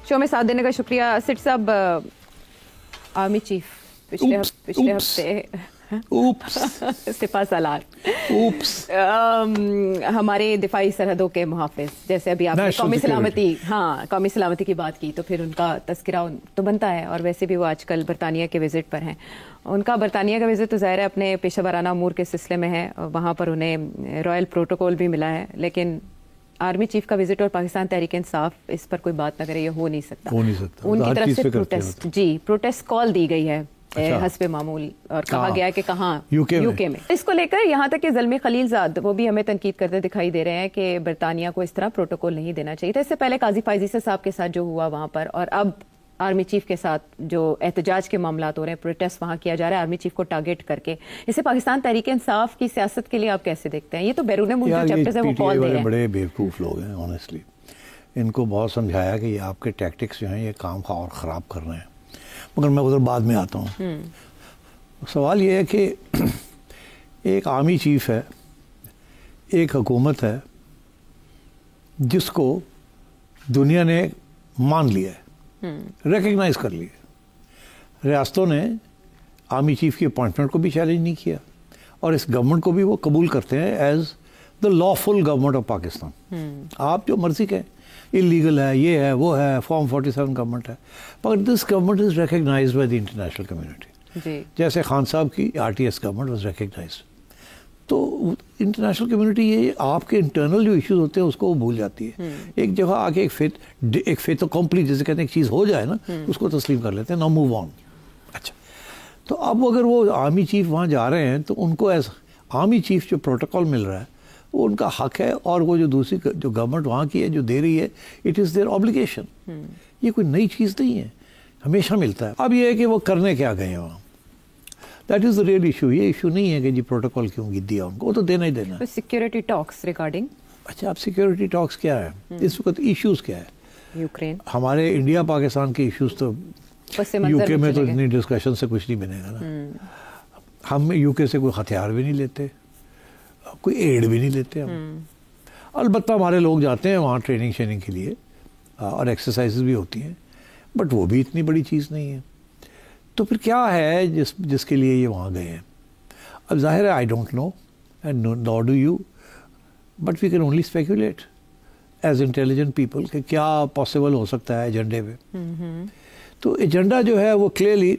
Show में साथ देने का शुक्रिया। सिट साहब, आर्मी चीफ पिछले हफ्ते सिपा सालार हमारे दिफाई सरहदों के मुहाफिज, जैसे अभी आपने कौमी सलामती की बात की, तो फिर उनका तस्करा तो बनता है। और वैसे भी वो आजकल बरतानिया के विज़िट पर हैं। उनका बरतानिया का विज़िट तो ज़ाहिर है अपने पेशा वाराना अमूर के सिलसिले में है, वहाँ पर उन्हें रॉयल प्रोटोकॉल भी मिला है, लेकिन आर्मी चीफ का विजिट और पाकिस्तान तहरीक इंसाफ इस पर कोई बात ना करे, ये हो नहीं सकता। उनकी तरफ से प्रोटेस्ट कॉल दी गई है हस्बे मामूल, और कहा गया है कि कहाँ यूके में। इसको लेकर यहाँ तक कि ज़ल्मी खलीलजाद वो भी हमें तनकीद करते दिखाई दे रहे हैं कि बरतानिया को इस तरह प्रोटोकॉल नहीं देना चाहिए था। इससे पहले काजी फाइजी साहब के साथ जो हुआ वहाँ पर, और अब आर्मी चीफ के साथ जो एहतजाज के मामलात हो रहे हैं, प्रोटेस्ट वहाँ किया जा रहा है आर्मी चीफ को टारगेट करके, इसे पाकिस्तान तहरीक इंसाफ की सियासत के लिए आप कैसे देखते हैं? ये तो बैरून मुल्क जो चैप्टर्स है वो कॉल दे रहे हैं। बड़े बेवकूफ़ लोग हैं ऑनेस्टली। इनको बहुत समझाया कि ये आपके टैक्टिक्स जो हैं ये काम और ख़राब कर रहे हैं, मगर मैं उधर बाद में आता हूँ। सवाल ये है कि एक आर्मी चीफ है, एक हुकूमत है जिसको दुनिया ने मान लिया है, रिकग्नाइज कर लिया। रियासतों ने आर्मी चीफ की अपॉइंटमेंट को भी चैलेंज नहीं किया, और इस गवर्नमेंट को भी वो कबूल करते हैं as the lawful government of Pakistan. आप जो मर्जी कहें, इलीगल है, ये है, वो है, फॉर्म 47 गवर्नमेंट है, मगर this government is recognized by the international community. जैसे खान साहब की RTS गवर्नमेंट वाज रिकग्नाइज्ड। तो इंटरनेशनल कम्युनिटी ये आपके इंटरनल जो इश्यूज होते हैं उसको वो भूल जाती है। एक जगह आके एक फेथ कॉम्प्लीट जिसे कहते हैं, एक चीज़ हो जाए ना, उसको तस्लीम कर लेते हैं, नाउ मूव ऑन। अच्छा, तो अब अगर वो आर्मी चीफ वहाँ जा रहे हैं तो उनको एज आर्मी चीफ जो प्रोटोकॉल मिल रहा है वो उनका हक है, और वो जो दूसरी जो गवर्नमेंट वहाँ की है जो दे रही है, इट इज़ देयर ऑब्लिगेशन। ये कोई नई चीज़ नहीं है, हमेशा मिलता है। अब ये है कि वो करने क्या गए हैं वहाँ, that is the real issue. ये इशू नहीं है कि जी प्रोटोकॉल क्यों दिया उनको, वो तो देना ही देना है। सिक्योरिटी टॉक्स रिगार्डिंग, अच्छा, अब सिक्योरिटी टॉक्स क्या है इस वक्त, इश्यूज क्या है? यूक्रेन, हमारे इंडिया पाकिस्तान के इश्यूज तो यूके में तो इतनी डिस्कशन से कुछ नहीं बनेगा ना। हम यूके से कोई हथियार भी नहीं लेते, कोई एड भी नहीं लेते हम। अलबत्ता हमारे लोग जाते हैं वहाँ ट्रेनिंग शेनिंग के लिए, और एक्सरसाइजेज भी होती हैं, बट वो भी इतनी बड़ी चीज़ नहीं है। तो फिर क्या है जिसके लिए ये वहाँ गए हैं? अब जाहिर है I don't know and nor do you, but we can only speculate as intelligent people कि क्या पॉसिबल हो सकता है एजेंडे में। तो एजेंडा जो है वो क्लियरली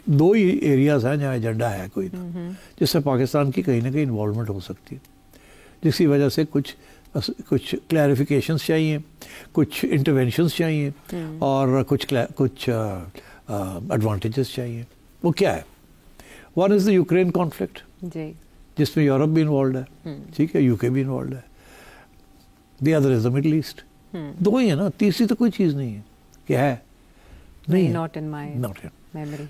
दो ही एरियाज़ हैं जहाँ एजेंडा है कोई ना, जिससे पाकिस्तान की कहीं ना कहीं इन्वॉल्वमेंट हो सकती है, जिसकी वजह से कुछ क्लैरिफिकेशंस चाहिए, कुछ इंटरवेंशंस चाहिए, और कुछ एडवांटेजेस चाहिए। वो क्या है? One is the Ukraine conflict, जिसमें यूरोप भी इन्वॉल्व है, ठीक है, यूके भी इन्वॉल्व है। The other is the Middle east. दो ही है ना, तीसरी तो कोई चीज़ नहीं है। क्या है? नहीं, नॉट इन मेमोरी।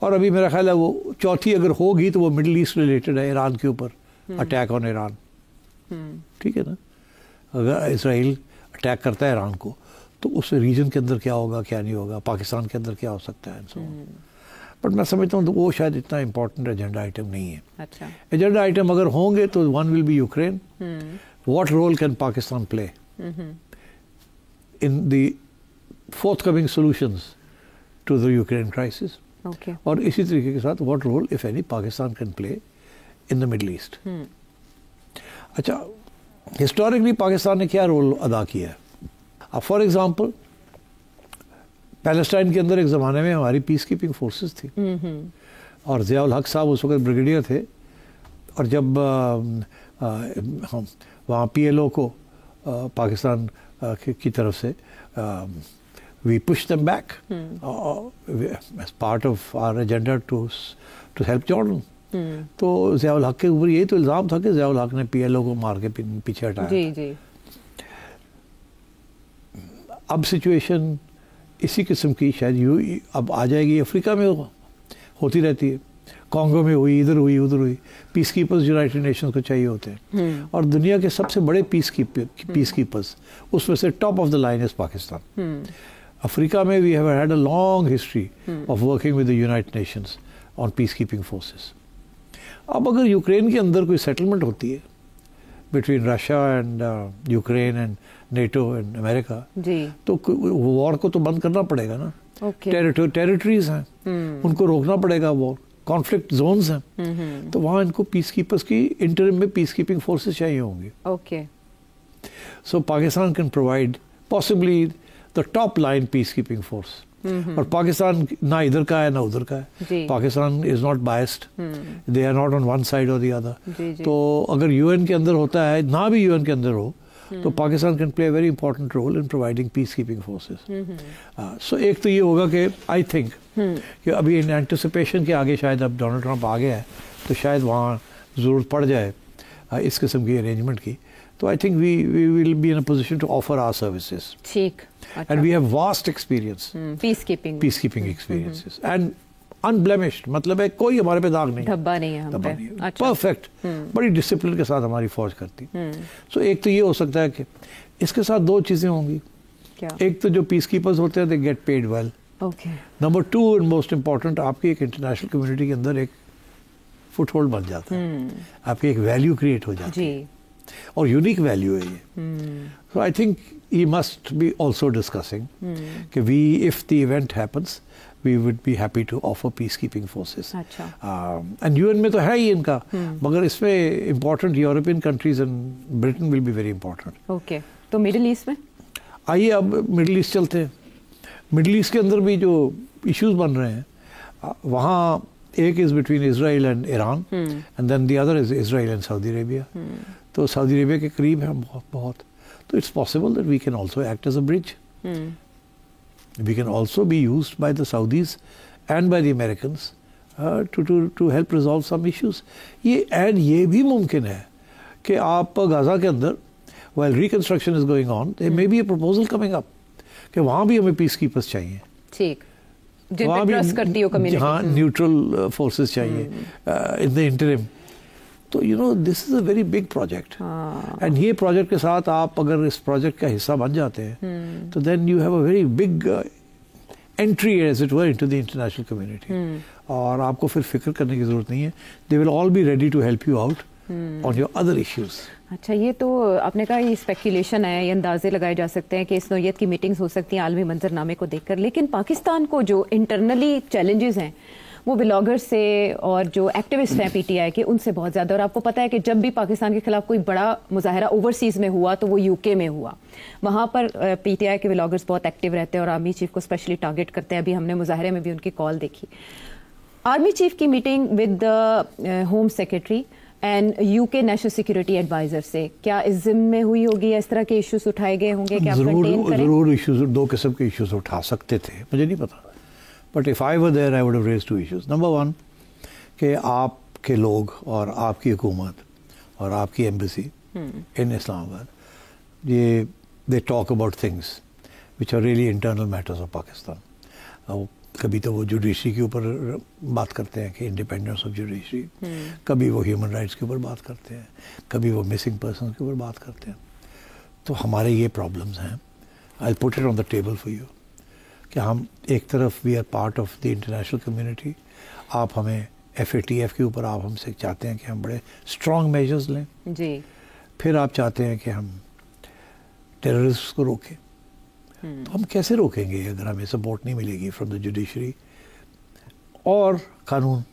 और अभी मेरा ख्याल है वो चौथी अगर होगी तो वो मिडल ईस्ट रिलेटेड है, ईरान के ऊपर, अटैक ऑन ईरान। ठीक है ना, अगर इसराइल अटैक करता है ईरान को तो उस रीजन के अंदर क्या होगा, क्या नहीं होगा, पाकिस्तान के अंदर क्या हो सकता है, सो बट मैं समझता हूँ तो वो शायद इतना इम्पोर्टेंट एजेंडा आइटम नहीं है। अच्छा, एजेंडा आइटम अगर होंगे तो one will be Ukraine. What role can Pakistan play in the forthcoming solutions to the Ukraine crisis, और इसी तरीके के साथ what role if any Pakistan can play in the Middle East. अच्छा, हिस्टोरिकली पाकिस्तान ने क्या रोल अदा किया है? अब फॉर एग्जांपल पैलेस्टाइन के अंदर एक ज़माने में हमारी पीस कीपिंग फोर्सेस थी, और ज़ियाउल हक साहब उस वक्त ब्रिगेडियर थे, और जब हम वहाँ PLO को पाकिस्तान की तरफ से we push them back as part of our agenda to help Jordan. तो ज़ियाउल हक के ऊपर यही तो इल्ज़ाम था कि ज़ियाउल हक ने PLO को मार के पीछे हटाया। अब सिचुएशन इसी किस्म की शायद अब आ जाएगी। अफ्रीका में होती रहती है, कॉन्गो में हुई, इधर हुई, उधर हुई। पीस कीपर्स यूनाइटेड नेशंस को चाहिए होते हैं, और दुनिया के सबसे बड़े पीस कीपर्स उसमें से top of the line is Pakistan. Africa में we have had a long history of working with the United Nations on peace keeping forces. अब अगर यूक्रेन के अंदर कोई सेटलमेंट होती है between Russia and Ukraine and NATO and America, जी, तो war को तो बंद करना पड़ेगा ना. टेरिटरीज हैं, उनको रोकना पड़ेगा. वॉर कॉन्फ्लिक्ट जोन्स हैं, तो वहाँ इनको पीस कीपर्स की इंटरिम में पीस कीपिंग फोर्सेस चाहिए होंगे. Okay. So Pakistan can provide possibly the top line peacekeeping force. और पाकिस्तान ना इधर का है ना उधर का है. Pakistan is not biased, they are not on one side और द अदर. तो अगर यूएन के अंदर होता है, ना भी यूएन के अंदर हो, तो Pakistan can play a very important role in providing peace keeping forces. So एक तो ये होगा कि आई थिंक कि अभी इन एंटिसिपेशन के आगे शायद अब डोनाल्ड ट्रंप आ गया है, तो शायद वहाँ ज़रूरत पड़ जाए इस किस्म की अरेंजमेंट की. तो I think we will be in a position to offer our services. ठीक. And we have vast experience, peacekeeping experiences, and unblemished, मतलब है कोई हमारे पे दाग नहीं, धब्बा नहीं है हम पे. अच्छा. परफेक्ट, बड़ी डिसिप्लिन के साथ हमारी फौज करती. सो एक तो ये हो सकता है कि इसके साथ दो चीजें होंगी. क्या? एक तो जो पीस कीपर्स होते हैं, they get paid well. Okay. Number 2 and most important, आपकी एक इंटरनेशनल कम्युनिटी के अंदर एक फुटहोल्ड बन जाता है, आपकी एक वैल्यू क्रिएट हो जाती है, और यूनिक वैल्यू है ये. So I think he must be also discussing कि we, if the event happens, we would be happy to offer peacekeeping forces. अच्छा. And UN में तो है ही इनका, मगर इसमें important European countries and Britain will be very important. Okay. तो middle east में आइए अब मिडिल ईस्ट चलते हैं. मिडिल ईस्ट के अंदर भी जो इश्यूज बन रहे हैं, वहाँ एक is between Israel and Iran, and then the other is Israel and Saudi Arabia. तो सऊदी अरेबिया के करीब है हम बहुत. So it's possible that we can also act as a bridge. We can also be used by the Saudis and by the Americans to help resolve some issues. ये भी मुमकिन है कि आप गाजा के अंदर, while reconstruction is going on, there may be a proposal coming up कि वहाँ भी हमें peace keepers चाहिए. ठीक. जिन पे ट्रस्ट करती हो कम्युनिटी. हाँ, न्यूट्रल फोर्सेस चाहिए in the interim. तो you know this is a very big project, and ये प्रोजेक्ट के साथ आप अगर इस प्रोजेक्ट का हिस्सा बन जाते हैं, तो then you have a very big entry as it were into the international community. और आपको फिर फिक्र करने की जरूरत नहीं है. They will all be ready to help you out on your other issues. अच्छा, ये तो आपने कहा ये स्पेकुलेशन है, ये अंदाजे लगाए जा सकते हैं कि इस नौयत की मीटिंग्स हो सकती हैं आलमी मंजरनामे को देखकर, लेकिन पाकिस्तान को जो इंटरनली चैलेंजेस हैं वो ब्लॉगर से और जो एक्टिविस्ट हैं पीटीआई के, उनसे बहुत ज़्यादा. और आपको पता है कि जब भी पाकिस्तान के खिलाफ कोई बड़ा मुजाहरा ओवरसीज़ में हुआ तो वो यूके में हुआ. वहाँ पर पीटीआई के ब्लॉगर्स बहुत एक्टिव रहते हैं और आर्मी चीफ को स्पेशली टारगेट करते हैं. अभी हमने मुजाहरे में भी उनकी कॉल देखी. आर्मी चीफ की meeting with the home secretary and UK national security adviser से क्या इस जिम्मे में हुई होगी, या इस तरह के इश्यूज उठाए गए होंगे कि आप कंटेन करें? जरूर इश्यूज, दो किस्म के इश्यूज उठा सकते थे, मुझे नहीं पता. But if I were there, I would have raised 2 issues. Number 1, कि आपके लोग और आपकी हुकूमत और आपकी एम्बेसी इन इस्लामाबाद, ये they talk about things which are really internal matters of Pakistan. कभी तो वो जुडिशरी के ऊपर बात करते हैं कि इंडिपेंडेंस ऑफ जुडिशरी, कभी वो ह्यूमन राइट्स के ऊपर बात करते हैं, कभी वो मिसिंग पर्सन के ऊपर बात करते हैं. तो हमारे ये प्रॉब्लम्स हैं. I'll put it on the table for you. कि हम एक तरफ we are part of the international community, आप हमें FATF के ऊपर आप हमसे चाहते हैं कि हम बड़े स्ट्रॉन्ग मेजर्स लें जी. फिर आप चाहते हैं कि हम टेररिस्ट को रोकें. तो हम कैसे रोकेंगे अगर हमें सपोर्ट नहीं मिलेगी फ्रॉम द जुडिशरी और कानून.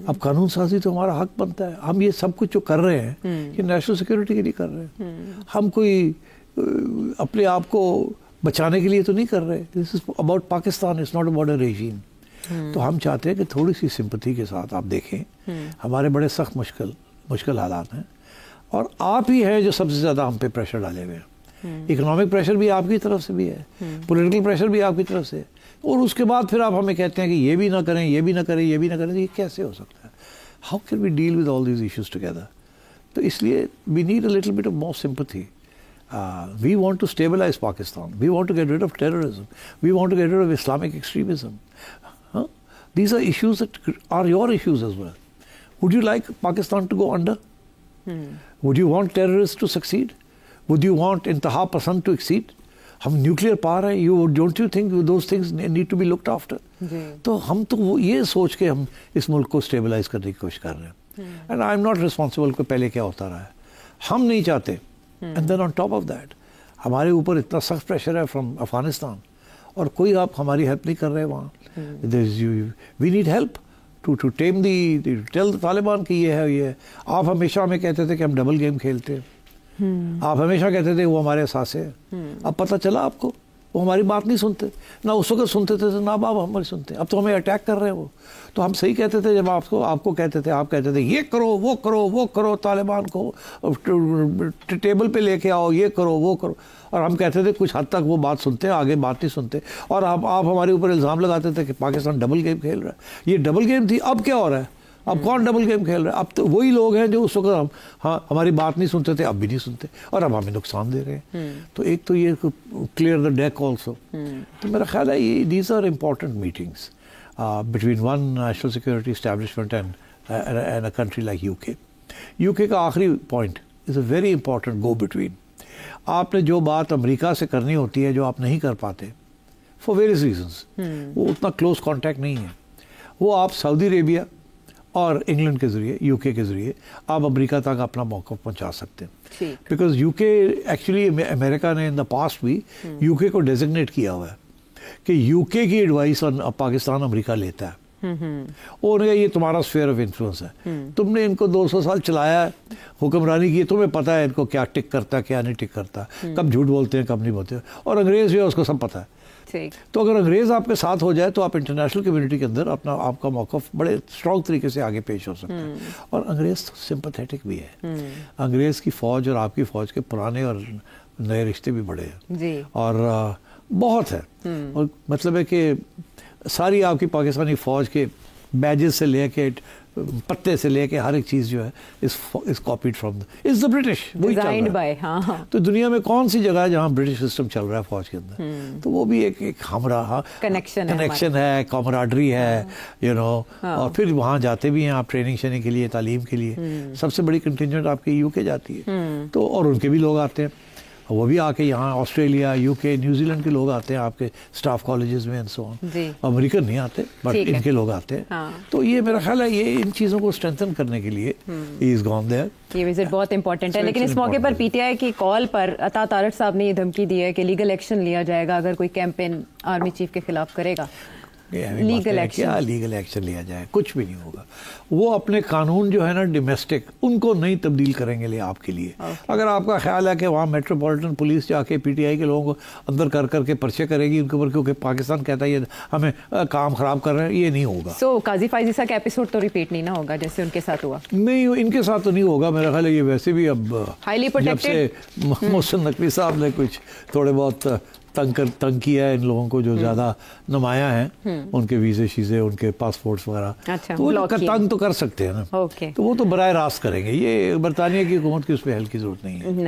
अब कानून साजी तो हमारा हक बनता है. हम ये सब कुछ जो कर रहे हैं ये नेशनल सिक्योरिटी के लिए कर रहे हैं. हम कोई अपने आप को बचाने के लिए तो नहीं कर रहे. This is about Pakistan, it's not about a regime. तो हम चाहते हैं कि थोड़ी सी सिंपैथी के साथ आप देखें. हमारे बड़े सख्त मुश्किल हालात हैं, और आप ही हैं जो सबसे ज़्यादा हम पे प्रेशर डाले हुए हैं. इकोनॉमिक प्रेशर भी आपकी तरफ से भी है, पॉलिटिकल प्रेशर भी आपकी तरफ से है, और उसके बाद फिर आप हमें कहते हैं कि ये भी ना करें, ये भी ना करें, ये भी ना करें. ये कैसे हो सकता है? How can we deal with all these issues together? तो इसलिए we need a little bit of more sympathy. We want to stabilize Pakistan. We want to get rid of terrorism. We want to get rid of Islamic extremism. These are issues that are your issues as well. Would you like Pakistan to go under? Would you want terrorists to succeed? Would you want Intaha Pasand to exceed? हम nuclear power हैं. Don't you think those things need to be looked after? तो हम तो ये सोच के हम इस मुल्क को स्टेबलाइज करने की कोशिश कर रहे हैं. And I'm not responsible कि पहले क्या होता रहा है. ہم نہیں چاہتے. And then on top of that ہمارے اوپر اتنا سخت پریشر ہے فرام افغانستان, اور کوئی آپ ہماری ہیلپ نہیں کر رہے وہاں. We need help to team tell Taliban کہ یہ ہے یہ ہے. آپ ہمیشہ ہمیں کہتے تھے کہ ہم ڈبل گیم کھیلتے ہیں, آپ ہمیشہ کہتے تھے وہ ہمارے اثاثے ہیں. اب پتہ چلا آپ کو وہ ہماری بات نہیں سنتے, نہ اس وقت سنتے تھے نہ اب ہماری سنتے. اب تو ہمیں اٹیک کر رہے ہیں وہ. تو ہم صحیح کہتے تھے جب آپ کو کہتے تھے, آپ کہتے تھے یہ کرو وہ کرو طالبان کو ٹیبل پہ لے کے آؤ, یہ کرو وہ کرو, اور ہم کہتے تھے کچھ حد تک وہ بات سنتے ہیں, آگے بات نہیں سنتے. اور آپ ہمارے اوپر الزام لگاتے تھے کہ پاکستان ڈبل گیم کھیل رہا ہے. یہ ڈبل گیم تھی. اب کیا ہو رہا ہے؟ اب کون ڈبل گیم کھیل رہا ہے؟ اب تو وہی لوگ ہیں جو اس وقت ہماری بات نہیں سنتے تھے, اب بھی نہیں سنتے, اور اب ہمیں نقصان دے رہے ہیں. تو ایک تو یہ کلیئر دا ڈیک آلسو. تو میرا خیال ہے یہ these are important meetings between one national security establishment and a country like UK. UK کا آخری point is a very important go between. آپ نے جو بات امریکہ سے کرنی ہوتی ہے جو آپ نہیں کر پاتے فار ویریس ریزنس, وہ اتنا کلوز کانٹیکٹ نہیں ہے, وہ آپ سعودی عربیہ اور انگلینڈ کے ذریعے, یو کے کے ذریعے آپ امریکہ تک اپنا موقف پہنچا سکتے ہیں. بیکاز یو کے ایکچولی امریکہ نے ان دا پاسٹ بھی یو کے کو ڈیزگنیٹ کیا ہوا ہے کہ یو کے کی ایڈوائس پاکستان امریکہ لیتا ہے. اور یہ تمہارا اسفیئر آف انفلوئنس ہے, تم نے ان کو 200 سال چلایا ہے, حکمرانی کی, تمہیں پتہ ہے ان کو کیا ٹک کرتا ہے کیا نہیں ٹک کرتا, کب جھوٹ بولتے ہیں کب نہیں بولتے, اور انگریز جو ہے اس کو سب پتہ ہے. تو اگر انگریز آپ کے ساتھ ہو جائے تو آپ انٹرنیشنل کمیونٹی کے اندر آپ کا موقف بڑے اسٹرانگ طریقے سے آگے پیش ہو سکتا ہے. اور انگریز سمپتھیٹک بھی ہے. انگریز کی فوج اور آپ کی فوج کے پرانے اور نئے رشتے بھی بڑے ہیں, اور بہت ہے. اور مطلب ہے کہ ساری آپ کی پاکستانی فوج کے بیجز سے لے کے پتے سے لے کے ہر ایک چیز جو ہے اس copied from is the British. تو دنیا میں کون سی جگہ ہے جہاں برٹش سسٹم چل رہا ہے فوج کے اندر؟ تو وہ بھی ایک ہمراہ کنیکشن ہے, کامراڈری ہے, یو نو. اور پھر وہاں جاتے بھی ہیں آپ ٹریننگ شیننگ کے لیے, تعلیم کے لیے. سب سے بڑی کنٹینجنٹ آپ کی یو کے جاتی ہے, تو اور ان کے بھی لوگ آتے ہیں, وہ بھی آ کے یہاں آسٹریلیا, یو کے, نیوزی لینڈ کے لوگ آتے ہیں آپ کے اسٹاف کالجز میں اینڈ سو آن. امریکن نہیں آتے بٹ ان کے لوگ آتے ہیں. تو یہ میرا خیال ہے یہ ان چیزوں کو اسٹرینتھن کرنے کے لیے ہی از گون دیئر. یہ وزٹ بہت امپورٹنٹ ہے. لیکن اس موقع پر پی ٹی آئی کی کال پر عطا طارق صاحب نے یہ دھمکی دی ہے کہ لیگل ایکشن لیا جائے گا اگر کوئی کیمپین آرمی چیف کے خلاف کرے گا. لیگل ایکشن لیا جائے, کچھ بھی نہیں ہوگا. وہ اپنے قانون جو ہے نا ڈومیسٹک, ان کو نہیں تبدیل کریں گے لے آپ کے لیے. اگر آپ کا خیال ہے کہ وہاں میٹروپولیٹن پولیس جا کے پی ٹی آئی کے لوگوں کو اندر کر کے پرچے کرے گی ان کے اوپر, کیونکہ پاکستان کہتا ہے یہ ہمیں کام خراب کر رہے ہیں, یہ نہیں ہوگا. سو قاضی فائزی کا ایپیسوڈ تو ریپیٹ نہیں نہ ہوگا جیسے ان کے ساتھ ہوا؟ نہیں, ان کے ساتھ تو نہیں ہوگا. میرا خیال ہے یہ ویسے بھی اب جب سے محسن نقوی صاحب نے کچھ تھوڑے بہت تنگ کیا ہے ان لوگوں کو جو زیادہ نمایاں ہیں, ان کے ویزے شیزے, ان کے پاسپورٹس وغیرہ, تو وہ تنگ تو کر سکتے ہیں نا. تو وہ تو براہ راست کریں گے. یہ برطانیہ کی حکومت کی اس پہ حل کی ضرورت نہیں ہے.